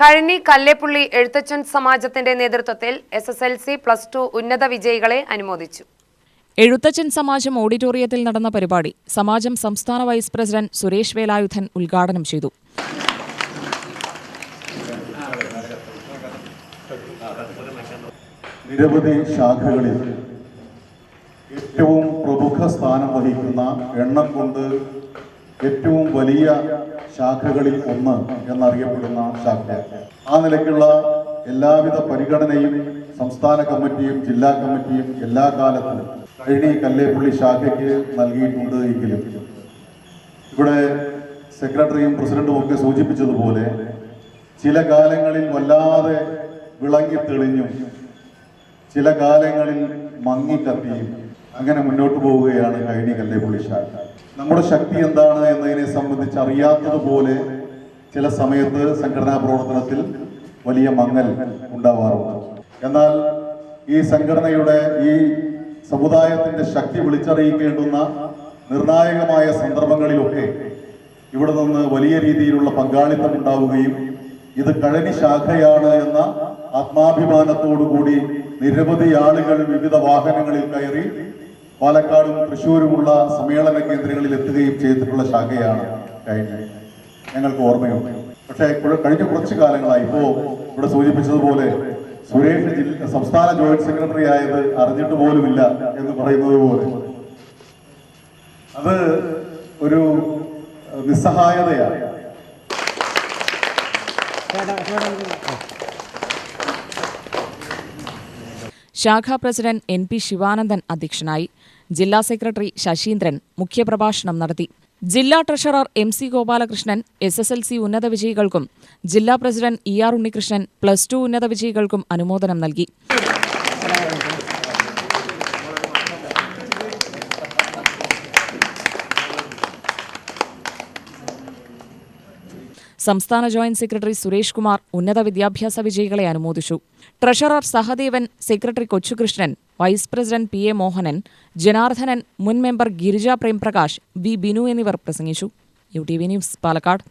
കഴിഞ്ഞി കല്ലേപ്പുള്ളി എഴുത്തച്ഛൻ സമാജത്തിന്റെ നേതൃത്വത്തിൽ SSLC+2 ഉന്നത വിജയികളെ അനുമോദിച്ചു. എഴുത്തച്ഛൻ സമാജം ഓഡിറ്റോറിയത്തിൽ നടന്ന പരിപാടി സമാജം സംസ്ഥാന വൈസ് പ്രസിഡന്റ് സുരേഷ് വേലായുധൻ ഉദ്ഘാടനം ചെയ്തു. നിരവധി ശാഖകളിൽ ഏറ്റവും പ്രമുഖ സ്ഥാനം വഹിക്കുന്ന എണ്ണം കൊണ്ട് ഏറ്റവും വലിയ ശാഖകളിൽ ഒന്ന് എന്നറിയപ്പെടുന്ന ശാഖ. ആ നിലയ്ക്കുള്ള എല്ലാവിധ പരിഗണനയും സംസ്ഥാന കമ്മിറ്റിയും ജില്ലാ കമ്മിറ്റിയും എല്ലാ കാലത്തും കഴിഞ്ഞി കല്ലേപ്പുള്ളി ശാഖയ്ക്ക് നൽകിയിട്ടുണ്ട്. എങ്കിലും ഇവിടെ സെക്രട്ടറിയും പ്രസിഡന്റും ഒക്കെ സൂചിപ്പിച്ചതുപോലെ ചില കാലങ്ങളിൽ വല്ലാതെ വിളങ്ങി തെളിഞ്ഞും ചില കാലങ്ങളിൽ മങ്ങിക്കത്തിയും അങ്ങനെ മുന്നോട്ട് പോവുകയാണ് കഴിഞ്ഞി കല്ലേപ്പുള്ളി ശാഖ. നമ്മുടെ ശക്തി എന്താണ് എന്നതിനെ സംബന്ധിച്ച് അറിയാത്തതുപോലെ ചില സമയത്ത് സംഘടനാ പ്രവർത്തനത്തിൽ വലിയ മങ്ങൽ ഉണ്ടാവാറുണ്ട്. എന്നാൽ ഈ സംഘടനയുടെ ഈ സമുദായത്തിന്റെ ശക്തി വിളിച്ചറിയിക്കേണ്ടുന്ന നിർണായകമായ സന്ദർഭങ്ങളിലൊക്കെ ഇവിടെ നിന്ന് വലിയ രീതിയിലുള്ള പങ്കാളിത്തം ഉണ്ടാവുകയും ഇത് കഴിഞ്ഞി ശാഖയാണ് എന്ന ആത്മാഭിമാനത്തോടുകൂടി നിരവധി ആളുകൾ വിവിധ വാഹനങ്ങളിൽ കയറി പാലക്കാടും തൃശ്ശൂരുമുള്ള സമ്മേളന കേന്ദ്രങ്ങളിൽ എത്തുകയും ചെയ്തിട്ടുള്ള ശാഖയാണ് കഴിഞ്ഞി. ഞങ്ങൾക്ക് ഓർമ്മയുണ്ട്. പക്ഷേ കഴിഞ്ഞ കുറച്ചു കാലങ്ങളായി ഇപ്പോൾ ഇവിടെ സൂചിപ്പിച്ചതുപോലെ സുരേഷ് സംസ്ഥാന ജോയിന്റ് സെക്രട്ടറി ആയത് അറിഞ്ഞിട്ട് പോലുമില്ല എന്ന് പറയുന്നത് പോലെ അത് ഒരു നിസ്സഹായതയാണ്. ശാഖാ പ്രസിഡന്റ് NP ശിവാനന്ദൻ അധ്യക്ഷനായി. ജില്ലാ സെക്രട്ടറി ശശീന്ദ്രൻ മുഖ്യപ്രഭാഷണം നടത്തി. ജില്ലാ ട്രഷറർ MC ഗോപാലകൃഷ്ണൻ SSLC ഉന്നത വിജയികൾക്കും ജില്ലാ പ്രസിഡന്റ് ER ഉണ്ണികൃഷ്ണൻ +2 ഉന്നത വിജയികൾക്കും അനുമോദനം നൽകി. സംസ്ഥാന ജോയിന്റ് സെക്രട്ടറി സുരേഷ് കുമാർ ഉന്നത വിദ്യാഭ്യാസ വിജയികളെ അനുമോദിച്ചു. Treasurer Sahadevan, secretary Kochukrishnan, vice president PA Mohanan, Janardhanan, മുൻ മെമ്പർ ഗിരിജ പ്രേംപ്രകാശ്, V ബിനു എന്നിവർ പ്രസംഗിച്ചു. UTV news, Palakkad.